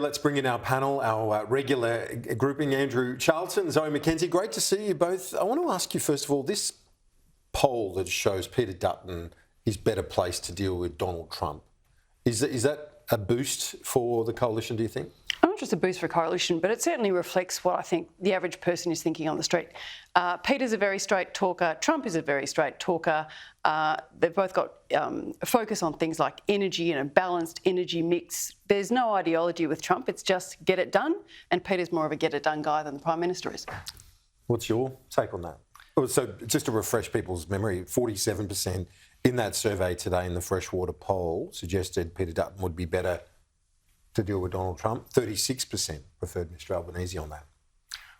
Let's bring in our panel, our regular grouping, Andrew Charlton, Zoe McKenzie. Great to see you both. I want to ask you, first of all, this poll that shows Peter Dutton is better placed to deal with Donald Trump. Is that a boost for the coalition, do you think? Not just a boost for coalition, but it certainly reflects what I think the average person is thinking on the street. Peter's a very straight talker. Trump is a very straight talker. They've both got a focus on things like energy and a balanced energy mix. There's no ideology with Trump. It's just get it done. And Peter's more of a get it done guy than the Prime Minister is. What's your take on that? So just to refresh people's memory, 47% in that survey today in the Freshwater poll suggested Peter Dutton would be better to deal with Donald Trump. 36% preferred Mr Albanese on that.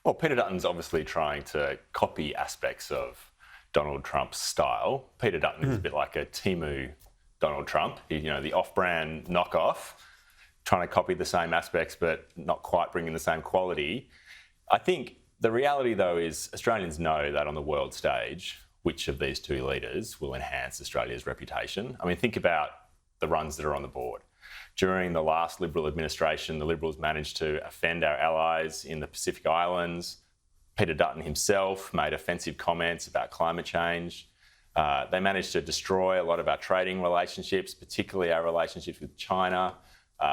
Well, Peter Dutton's obviously trying to copy aspects of Donald Trump's style. Peter Dutton is a bit like a Temu Donald Trump, the off-brand knockoff, trying to copy the same aspects but not quite bringing the same quality. I think the reality, though, is Australians know that on the world stage, which of these two leaders will enhance Australia's reputation. I mean, think about the runs that are on the board. During the last Liberal administration, the Liberals managed to offend our allies in the Pacific Islands. Peter Dutton himself made offensive comments about climate change. They managed to destroy a lot of our trading relationships, particularly our relationships with China.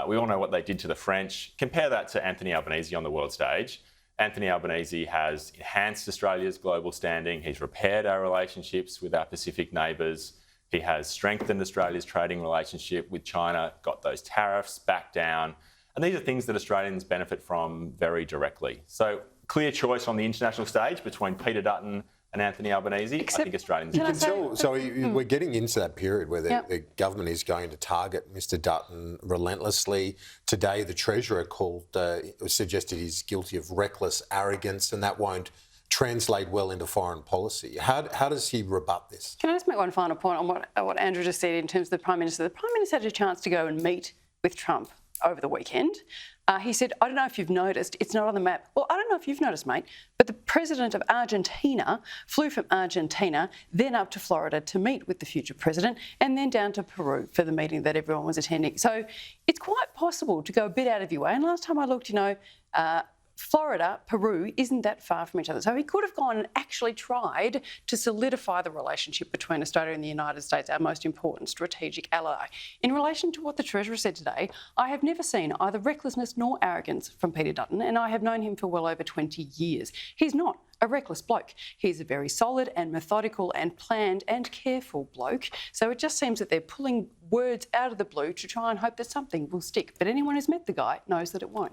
We all know what they did to the French. Compare that to Anthony Albanese on the world stage. Anthony Albanese has enhanced Australia's global standing. He's repaired our relationships with our Pacific neighbours. He has strengthened Australia's trading relationship with China, got those tariffs back down. And these are things that Australians benefit from very directly. So clear choice on the international stage between Peter Dutton and Anthony Albanese. I think Australians... You can tell, so we're getting into that period where the government is going to target Mr Dutton relentlessly. Today, the Treasurer suggested he's guilty of reckless arrogance, and that won't translate well into foreign policy. How does he rebut this? Can I just make one final point on what Andrew just said in terms of the Prime Minister? The Prime Minister had a chance to go and meet with Trump over the weekend. He said, I don't know if you've noticed, it's not on the map. Well, I don't know if you've noticed, mate, but the president of Argentina flew from Argentina, then up to Florida to meet with the future president, and then down to Peru for the meeting that everyone was attending. So it's quite possible to go a bit out of your way. And last time I looked, Florida, Peru isn't that far from each other. So he could have gone and actually tried to solidify the relationship between Australia and the United States, our most important strategic ally. In relation to what the Treasurer said today, I have never seen either recklessness nor arrogance from Peter Dutton, and I have known him for well over 20 years. He's not a reckless bloke. He's a very solid and methodical and planned and careful bloke. So it just seems that they're pulling words out of the blue to try and hope that something will stick. But anyone who's met the guy knows that it won't.